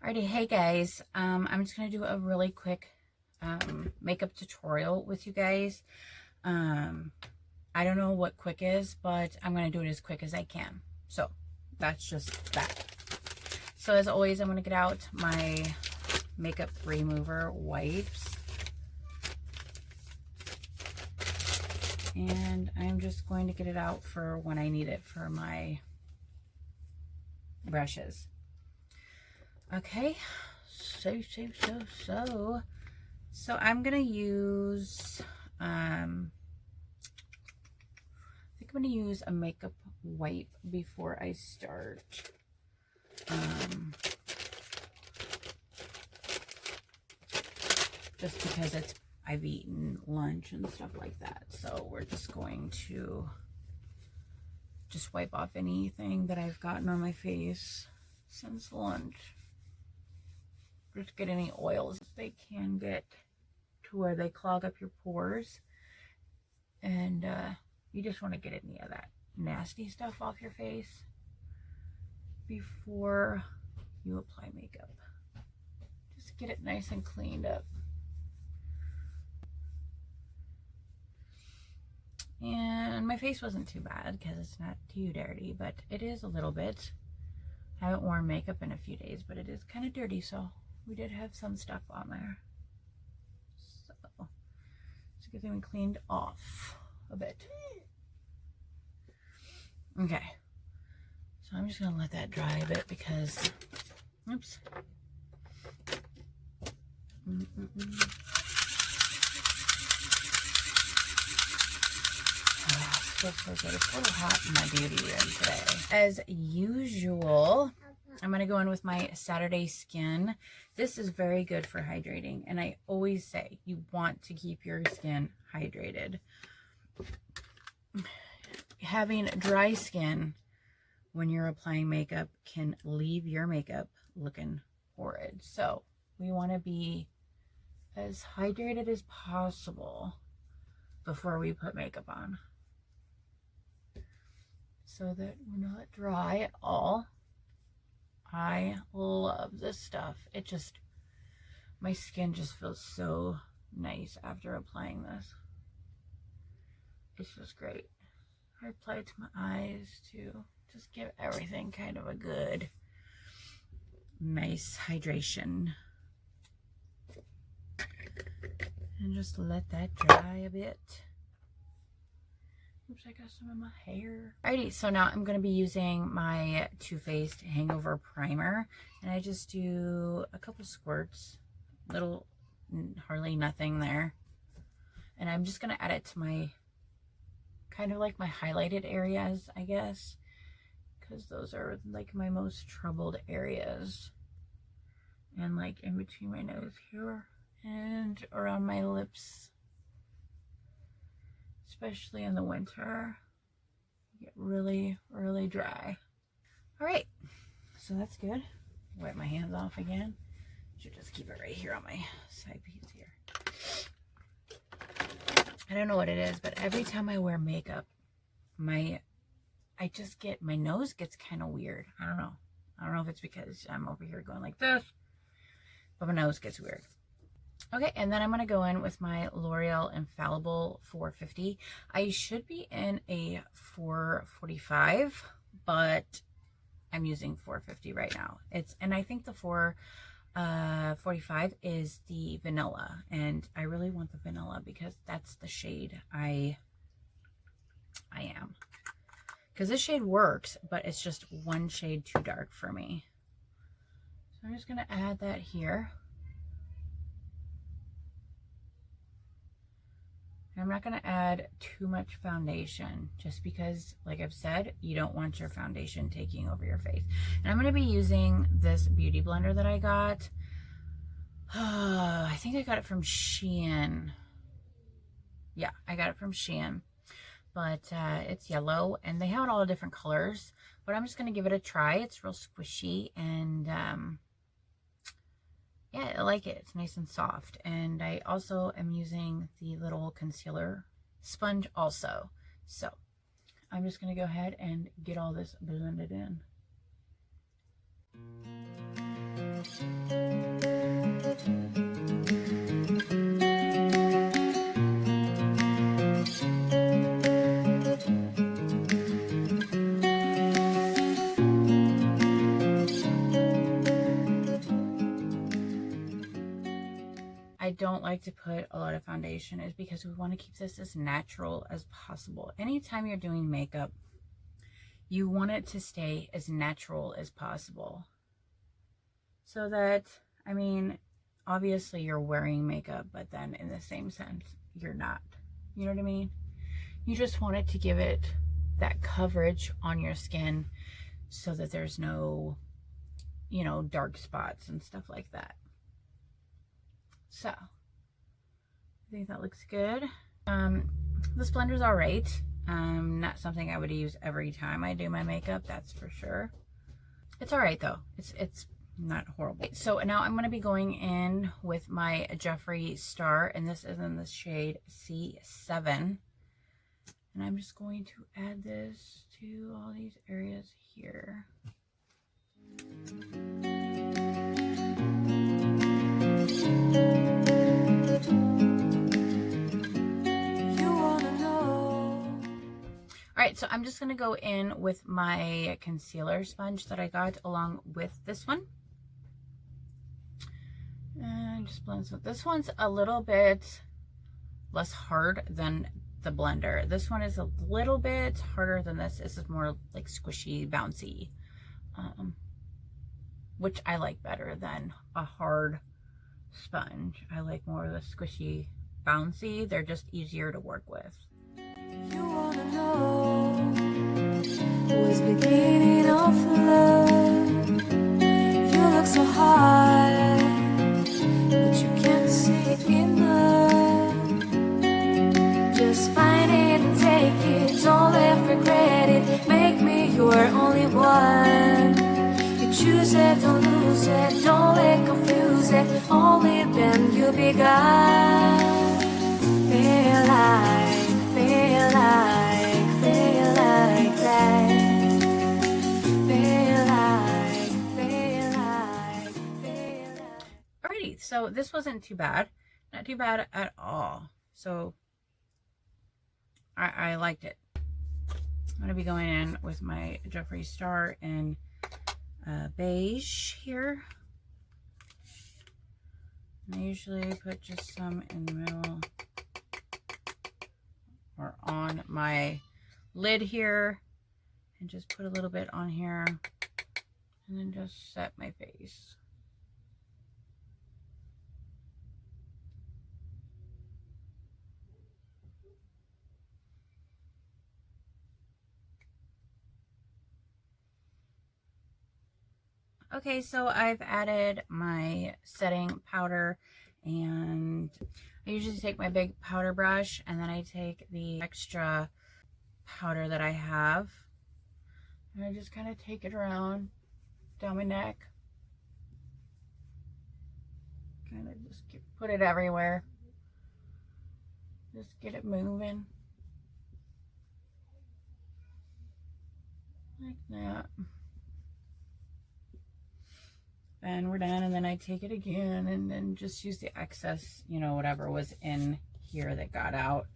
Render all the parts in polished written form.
Alrighty, hey guys, I'm just going to do a really quick makeup tutorial with you guys. I don't know what quick is, but I'm going to do it as quick as I can. So that's just that. So as always, I'm going to get out my makeup remover wipes. And I'm just going to get it out for when I need it for my brushes. Okay, so I'm gonna use I think I'm gonna use a makeup wipe before I start. Just because I've eaten lunch and stuff like that, so we're just going to just wipe off anything that I've gotten on my face since lunch. Just get any oils they can get to where they clog up your pores, and you just want to get any of that nasty stuff off your face before you apply makeup. Just get it nice and cleaned up. And my face wasn't too bad because it's not too dirty, but it is a little bit. I haven't worn makeup in a few days, but it is kind of dirty, so we did have some stuff on there. So it's getting me cleaned off a bit. Okay. So I'm just going to let that dry a bit because, oops. So good. It's a little hot in my beauty room today. As usual, I'm going to go in with my Saturday Skin. This is very good for hydrating, and I always say you want to keep your skin hydrated. Having dry skin when you're applying makeup can leave your makeup looking horrid. So we want to be as hydrated as possible before we put makeup on, so that we're not dry at all. I love this stuff. It just, my skin just feels so nice after applying this. It's just great. I apply it to my eyes to just give everything kind of a good, nice hydration. And just let that dry a bit. Oops, I got some in my hair. Alrighty, so now I'm going to be using my Too Faced Hangover Primer. And I just do a couple squirts. Little, hardly nothing there. And I'm just going to add it to my, kind of like my highlighted areas, I guess. Because those are like my most troubled areas. And like in between my nose here. And around my lips. Especially in the winter, you get really, really dry. All right, so that's good. Wipe my hands off again. Should just keep it right here on my side piece here. I don't know what it is, but every time I wear makeup, my nose gets kind of weird. I don't know. I don't know if it's because I'm over here going like this, but my nose gets weird. Okay, and then I'm going to go in with my L'Oreal Infallible 450. I should be in a 445, but I'm using 450 right now. And I think the 445 is the vanilla, and I really want the vanilla because that's the shade I am. Because this shade works, but it's just one shade too dark for me. So I'm just going to add that here. I'm not going to add too much foundation just because, like I've said, you don't want your foundation taking over your face. And I'm going to be using this beauty blender that I got. I think I got it from Shein. Yeah, I got it from Shein. But it's yellow, and they have it all different colors. But I'm just going to give it a try. It's real squishy, and yeah, I like it. It's nice and soft. And I also am using the little concealer sponge also. So I'm just going to go ahead and get all this blended in. don't like to put a lot of foundation is because we want to keep this as natural as possible. Anytime you're doing makeup, you want it to stay as natural as possible. So that, I mean, obviously you're wearing makeup, but then in the same sense, you're not. You know what I mean? You just want it to give it that coverage on your skin so that there's no, you know, dark spots and stuff like that. So, I think that looks good. This blender's all right. Not something I would use every time I do my makeup, that's for sure. It's all right though. It's not horrible. So now I'm going to be going in with my Jeffree Star, and this is in the shade C7. And I'm just going to add this to all these areas here. Alright, so I'm just going to go in with my concealer sponge that I got along with this one. And just blend some. This one's a little bit less hard than the blender. This one is a little bit harder than this. This is more like squishy, bouncy. Which I like better than a hard sponge. I like more of the squishy, bouncy. They're just easier to work with. You wanna know what's beginning of love? You look so hard, but you can't see enough. Just find it and take it, don't let regret it. Make me your only one. You choose it, don't lose it, don't let confuse it. Only then you'll be gone. Feel like that. Alrighty, so this wasn't too bad. Not too bad at all. So I liked it. I'm going to be going in with my Jeffree Star in beige here. And I usually put just some in the middle or on my lid here, and just put a little bit on here, and then just set my face. Okay, so I've added my setting powder, and I usually take my big powder brush, and then I take the extra powder that I have, and I just kind of take it around down my neck. Kind of just put it everywhere. Just get it moving. Like that. And we're done, and then I take it again and then just use the excess, you know, whatever was in here that got out.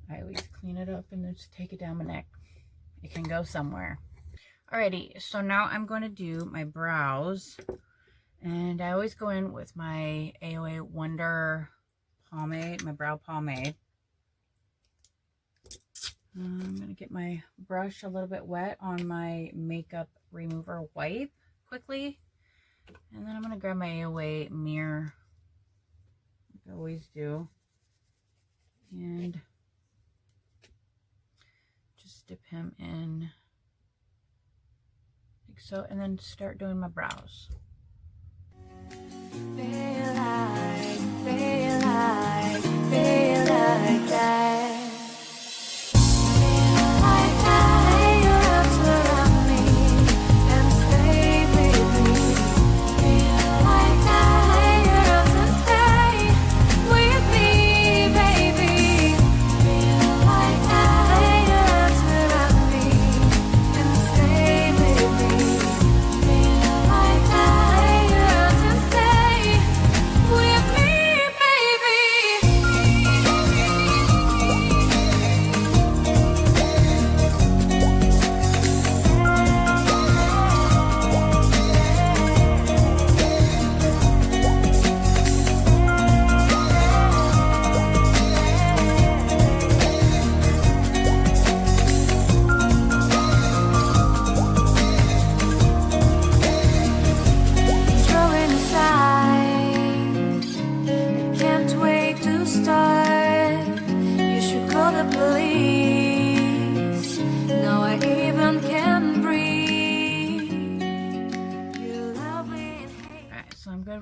I always clean it up and then just take it down my neck. It can go somewhere. Alrighty, so now I'm going to do my brows, and I always go in with my AOA Wonder pomade, my brow pomade. I'm going to get my brush a little bit wet on my makeup remover wipe quickly. And then I'm going to grab my AOA mirror, like I always do, and just dip him in like so, and then start doing my brows. Feel like that. Like that.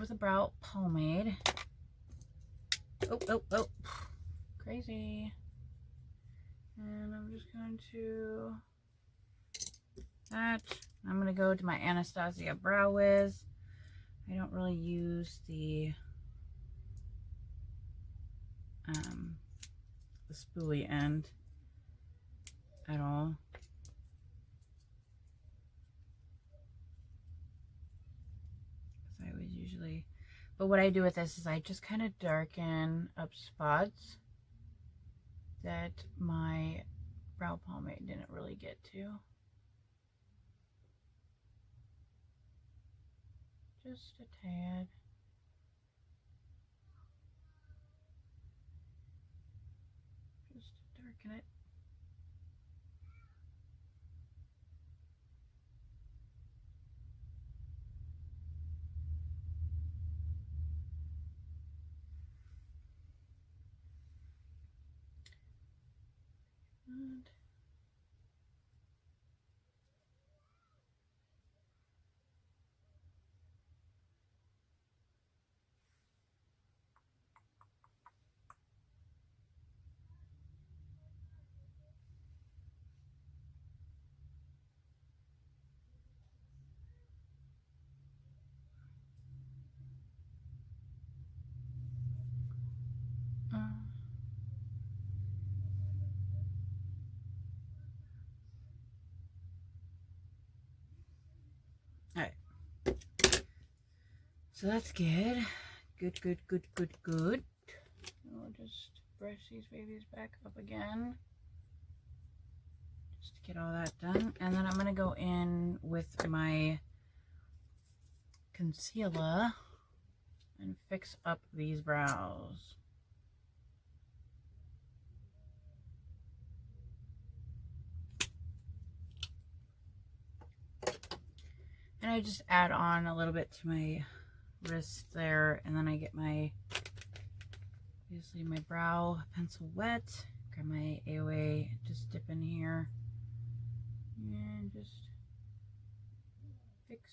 with a brow pomade. Oh, crazy. And I'm just going to that. I'm going to go to my Anastasia Brow Wiz. I don't really use the spoolie end at all. I always usually, but what I do with this is I just kind of darken up spots that my brow pomade didn't really get to. Just a tad. Just to darken it. And all right. So that's good. Good. We'll just brush these babies back up again. Just to get all that done. And then I'm going to go in with my concealer and fix up these brows. And I just add on a little bit to my wrist there, and then I get my, obviously my brow pencil wet, grab my AOA, just dip in here, and just fix.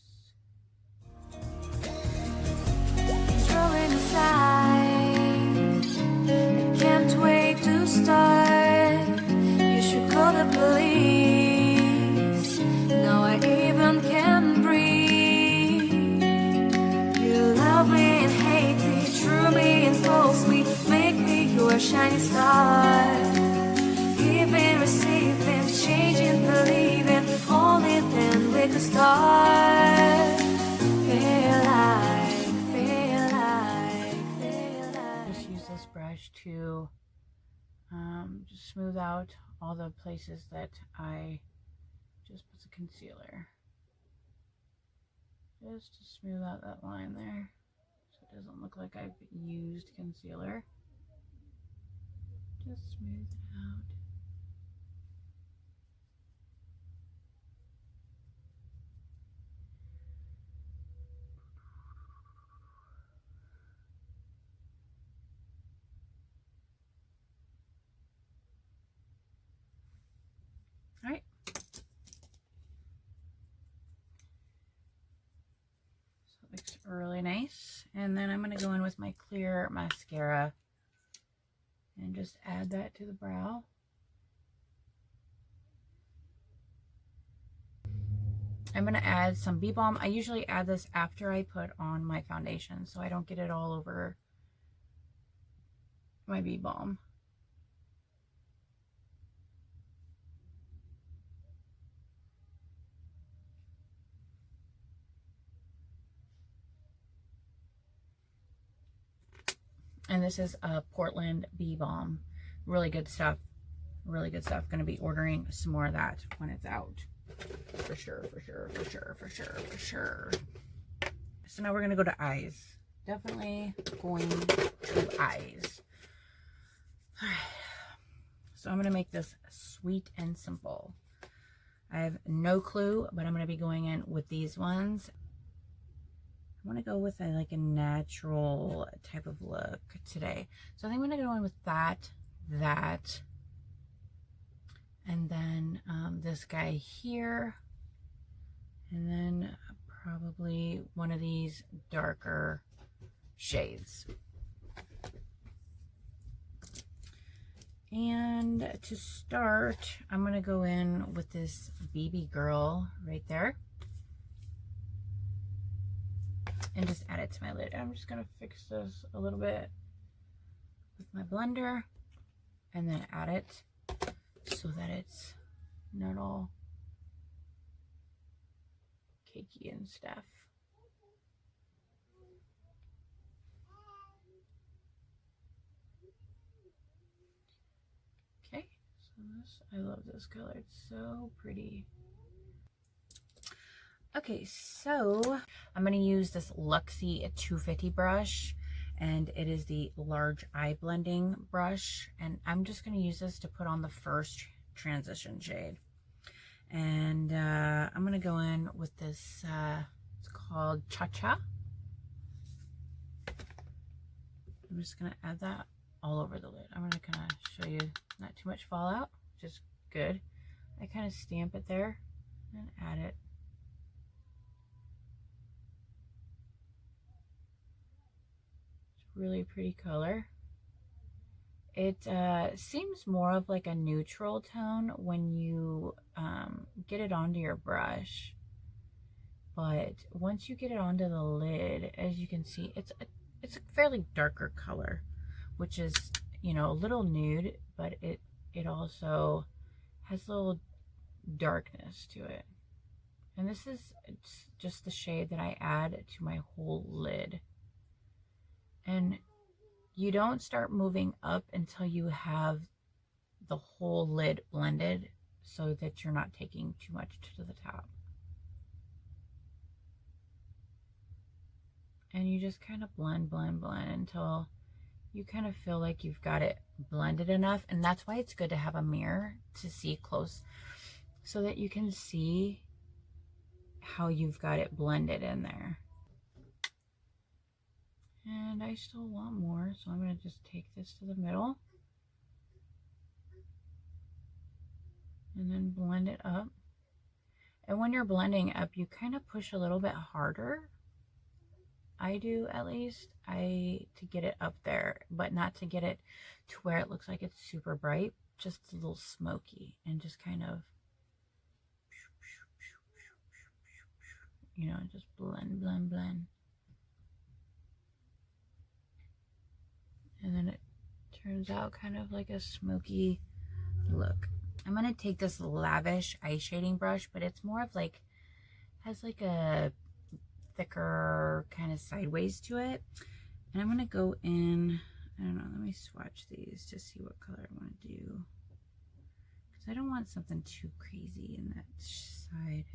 Controlling inside, I can't wait to start, you should call the police, now I even can breathe. Love me and hate me, true me and false me, make me your shining star. Giving, receiving, changing, believing, only then we could start. Feel like. Just use this brush to just smooth out all the places that I just put the concealer. Just to smooth out that line there, so it doesn't look like I've used concealer. Just smooth it out. All right. Looks really nice. And then I'm going to go in with my clear mascara and just add that to the brow. I'm going to add some bee balm. I usually add this after I put on my foundation so I don't get it all over my bee balm. And this is a Portland bee balm. Really good stuff. Really good stuff. Going to be ordering some more of that when it's out. For sure. So now we're going to go to eyes. Definitely going to eyes. Alright. So I'm going to make this sweet and simple. I have no clue, but I'm going to be going in with these ones. I want to go with like a natural type of look today. So I think I'm going to go in with that, and then this guy here, and then probably one of these darker shades. And to start, I'm going to go in with this Baby Girl right there. And just add it to my lid. I'm just going to fix this a little bit with my blender. And then add it so that it's not all cakey and stuff. Okay, so this, I love this color. It's so pretty. Okay, so I'm going to use this Luxie 250 brush, and it is the large eye blending brush, and I'm just going to use this to put on the first transition shade. And I'm going to go in with this, it's called Cha Cha. I'm just going to add that all over the lid. I'm going to kind of show you not too much fallout, which is good. I kind of stamp it there and add it. Really pretty color. It seems more of like a neutral tone when you get it onto your brush, but once you get it onto the lid, as you can see, it's a fairly darker color, which is, you know, a little nude, but it also has a little darkness to it. And this is, it's just the shade that I add to my whole lid. And you don't start moving up until you have the whole lid blended, so that you're not taking too much to the top. And you just kind of blend until you kind of feel like you've got it blended enough. And that's why it's good to have a mirror to see close, so that you can see how you've got it blended in there. And I still want more, so I'm going to just take this to the middle and then blend it up. And when you're blending up, you kind of push a little bit harder. I do, at least, to get it up there, but not to get it to where it looks like it's super bright, just a little smoky, and just kind of, you know, just blend. And then it turns out kind of like a smoky look. I'm going to take this lavish eye shading brush, but it's more of like, has like a thicker kind of sideways to it. And I'm going to go in, I don't know, let me swatch these to see what color I want to do. Because I don't want something too crazy in that side.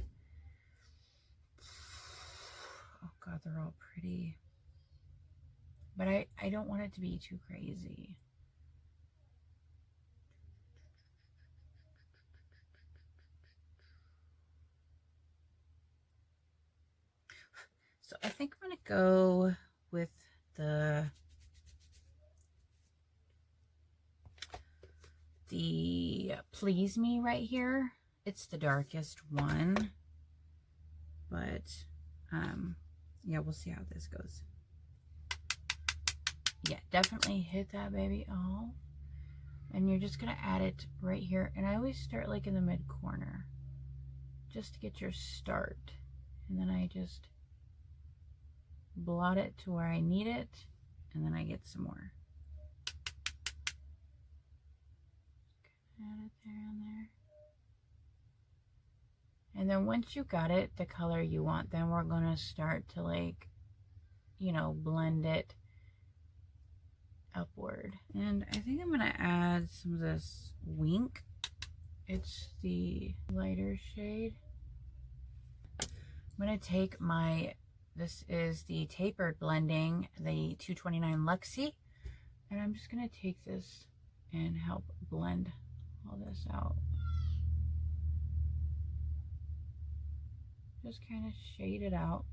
Oh God, they're all pretty. But I don't want it to be too crazy. So I think I'm going to go with the Please Me right here. It's the darkest one. But, yeah, we'll see how this goes. Yeah, definitely hit that baby off. And you're just going to add it right here. And I always start like in the mid corner, just to get your start. And then I just blot it to where I need it. And then I get some more. Add it there and there. And then once you got it the color you want, then we're going to start to, like, you know, blend it upward. And I think I'm going to add some of this Wink. It's the lighter shade. I'm going to take my, this is the Tapered Blending, the 229 Luxie. And I'm just going to take this and help blend all this out. Just kind of shade it out.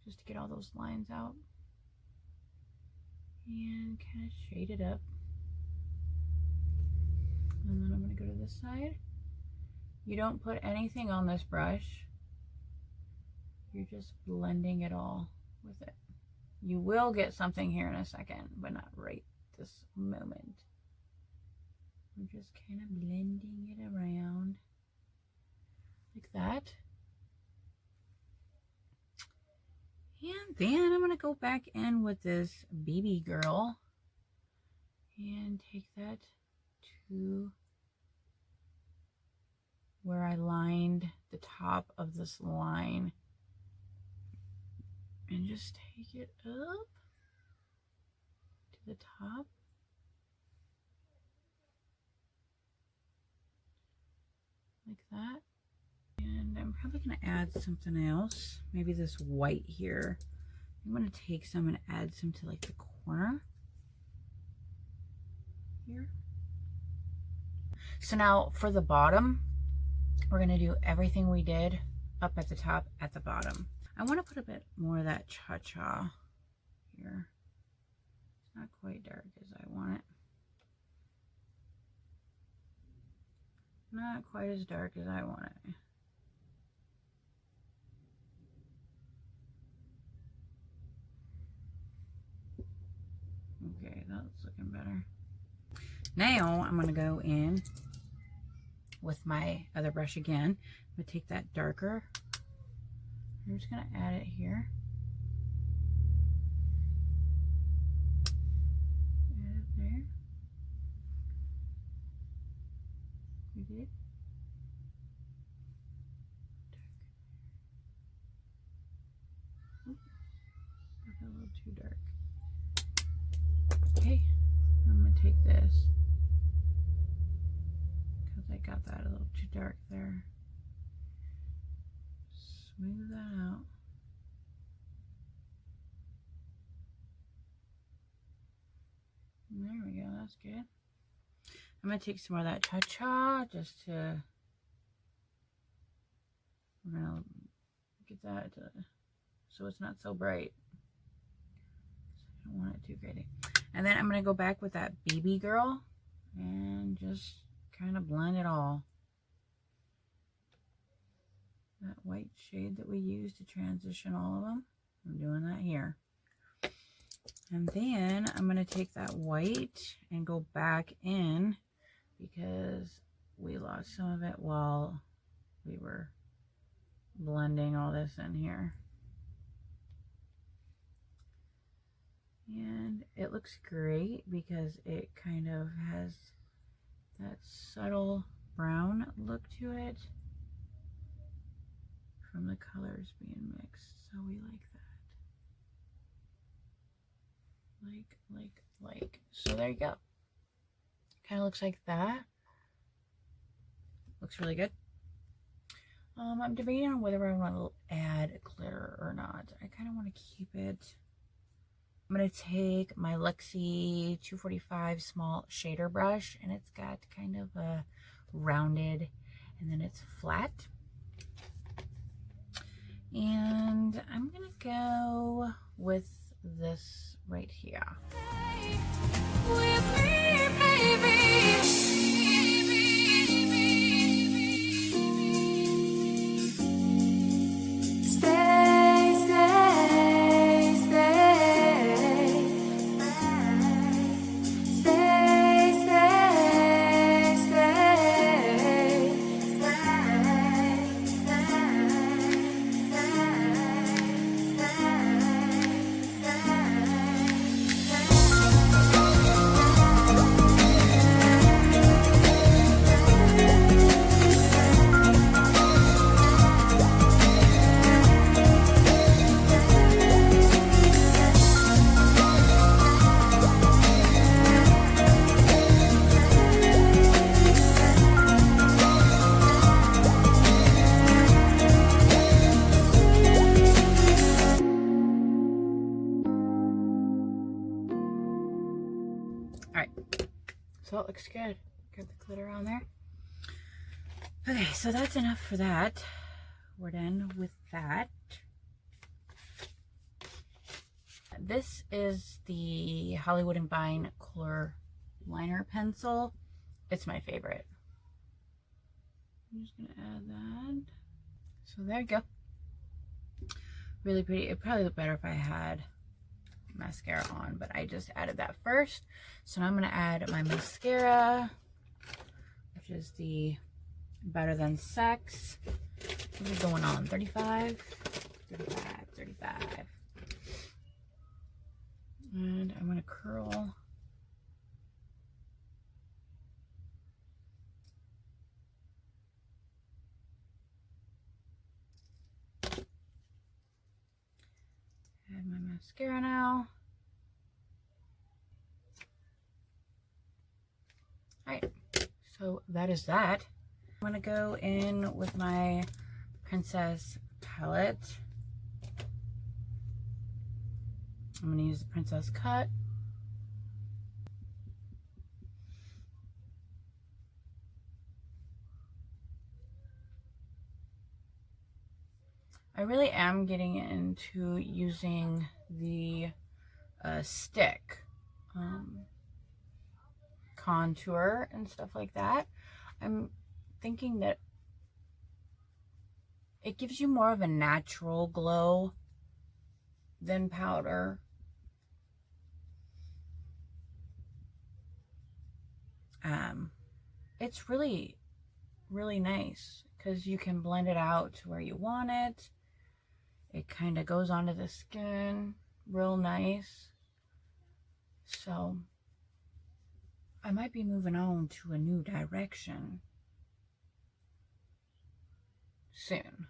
Just to get all those lines out. And kind of shade it up. And then I'm going to go to this side. You don't put anything on this brush. You're just blending it all with it. You will get something here in a second, but not right this moment. We're just kind of blending it around like that. And then I'm going to go back in with this BB Girl and take that to where I lined the top of this line and just take it up to the top. Like that. And I'm probably going to add something else. Maybe this white here. I'm going to take some and add some to like the corner here. So now for the bottom, we're going to do everything we did up at the top at the bottom. I want to put a bit more of that cha-cha here. It's not quite dark as I want it. Not quite as dark as I want it. Okay, that's looking better. Now I'm going to go in with my other brush again. I'm going to take that darker. I'm just going to add it here. Add it there. We did. Dark. A little too dark. Okay, I'm going to take this because I got that a little too dark there. Smooth that out. And there we go, that's good. I'm going to take some more of that cha-cha just to, we're going to get that to, so it's not so bright. I don't want it too gritty. And then I'm going to go back with that BB Girl and just kind of blend it all. That white shade that we used to transition all of them. I'm doing that here. And then I'm going to take that white and go back in because we lost some of it while we were blending all this in here. And it looks great because it kind of has that subtle brown look to it from the colors being mixed. So we like that. Like. So there you go. Kind of looks like that. Looks really good. I'm debating on whether I want to add glitter or not. I kind of want to keep it. I'm going to take my Luxie 245 small shader brush, and it's got kind of a rounded, and then it's flat. And I'm going to go with this right here. With me, baby. So it looks good. Got the glitter on there. Okay, so that's enough for that. We're done with that. This is the Hollywood and Vine Kohler liner pencil. It's my favorite. I'm just gonna add that. So there you go. Really pretty. It'd probably look better if I had mascara on, but I just added that first. So now I'm gonna add my mascara, which is the Better Than Sex. What is going on? 35? 35, 35. And I'm gonna curl. Add my mascara now. Alright, so that is that. I'm gonna go in with my Princess palette. I'm gonna use the Princess Cut. I really am getting into using the stick contour and stuff like that. I'm thinking that it gives you more of a natural glow than powder. It's really, really nice because you can blend it out to where you want it. It kind of goes onto the skin real nice. So I might be moving on to a new direction soon.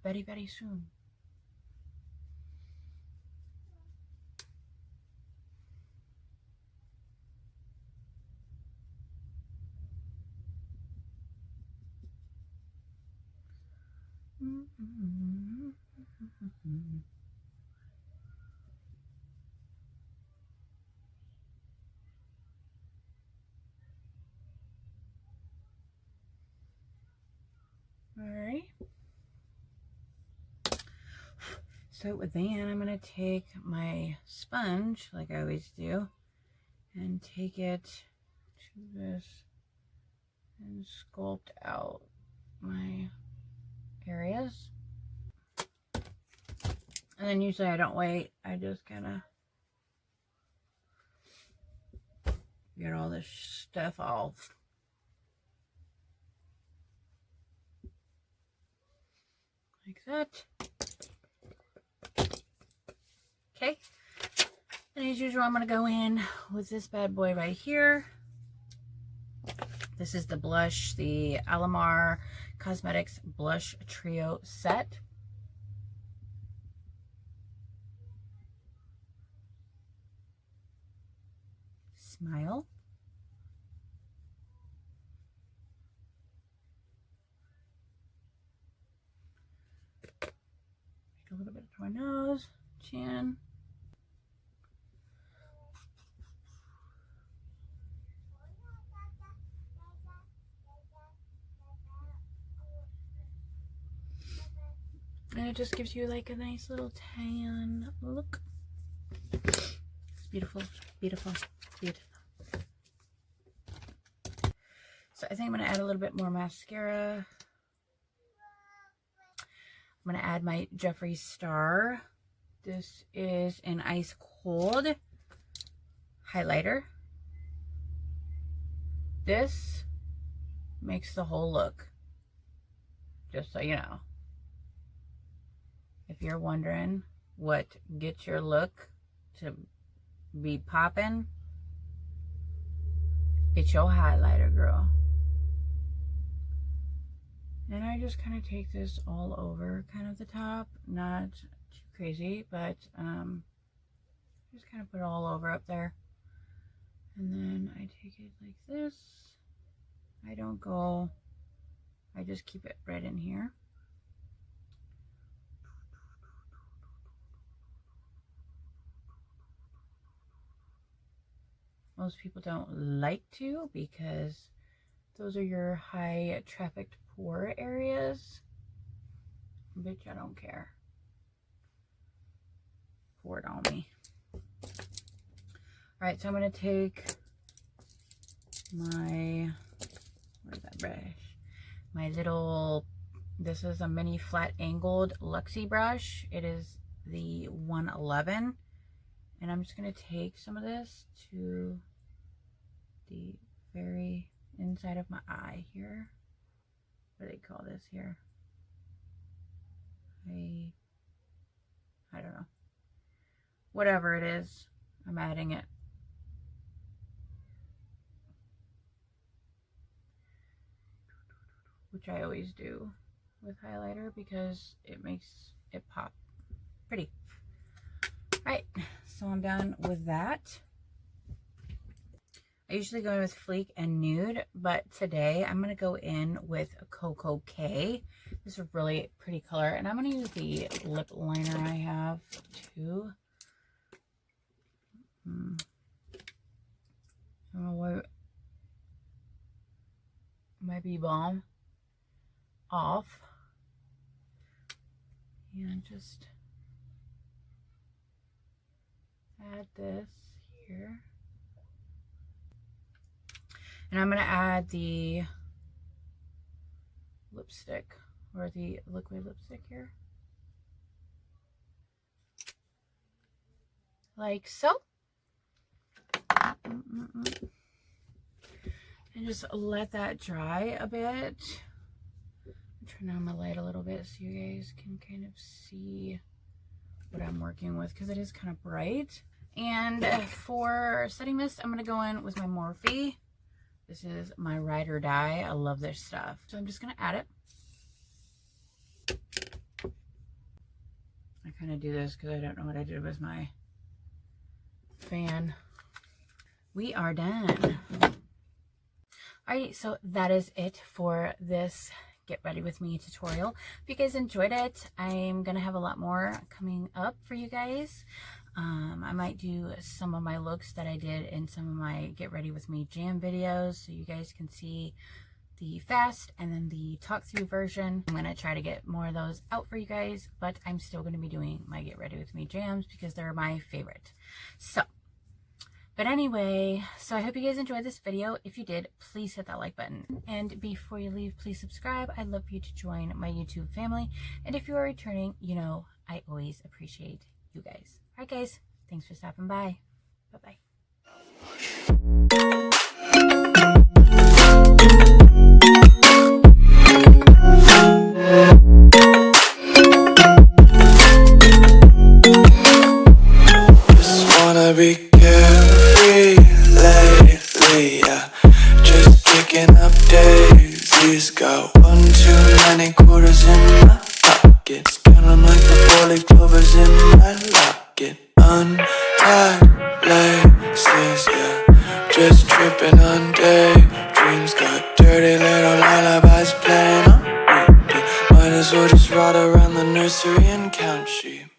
Very, very soon. All right. So then I'm going to take my sponge, like I always do, and take it to this and sculpt out my areas. And then usually I don't wait. I just kind of get all this stuff off. Like that. Okay. And as usual, I'm going to go in with this bad boy right here. This is the blush, the Alamar Cosmetics Blush Trio Set. Smile. Take a little bit to my nose, chin. And it just gives you like a nice little tan look. It's beautiful, beautiful, beautiful. So I think I'm going to add a little bit more mascara. I'm going to add my Jeffree Star. This is an ice cold highlighter. This makes the whole look. Just so you know. If you're wondering what gets your look to be popping, it's your highlighter, girl. And I just kind of take this all over kind of the top, not too crazy, but just kind of put it all over up there. And then I take it like this. I don't go, I just keep it right in here. Most people don't like to because those are your high trafficked pore areas. Bitch, I don't care. pour it on me. All right, so I'm going to take my, what is that brush? My little, this is a mini flat angled Luxie brush. It is the 111. And I'm just going to take some of this to the very inside of my eye here. What do they call this here? I don't know. Whatever it is, I'm adding it. Which I always do with highlighter because it makes it pop pretty. Alright, so I'm done with that. I usually go with Fleek and Nude, but today I'm going to go in with a Koko K. This is a really pretty color, and I'm going to use the lip liner I have too. I'm going to wipe my bee balm off and just add this here. And I'm going to add the lipstick, or the liquid lipstick here. Like so. And just let that dry a bit. Turn on my light a little bit so you guys can kind of see what I'm working with, because it is kind of bright. And for setting mist, I'm going to go in with my Morphe. This is my ride or die. I love this stuff. So I'm just going to add it. I kind of do this because I don't know what I did with my fan. We are done. Alright, so that is it for this Get Ready With Me tutorial. If you guys enjoyed it, I'm going to have a lot more coming up for you guys. I might do some of my looks that I did in some of my Get Ready With Me jam videos, so you guys can see the fast and then the talk through version. I'm going to try to get more of those out for you guys, but I'm still going to be doing my Get Ready With Me jams because they're my favorite. But anyway, so I hope you guys enjoyed this video. If you did, please hit that like button. And before you leave, please subscribe. I'd love for you to join my YouTube family. And if you are returning, you know I always appreciate you guys. Alright guys, thanks for stopping by. Bye-bye. Just wanna be carefree lately, yeah. Just picking up daisies. Got 1 too many quarters in my pockets. Count 'em like the 4-leaf clovers in my locket. Untied laces, yeah. Just tripping on daydreams. Got dirty little lullabies playing on repeat. Might as well just ride around the nursery and count sheep.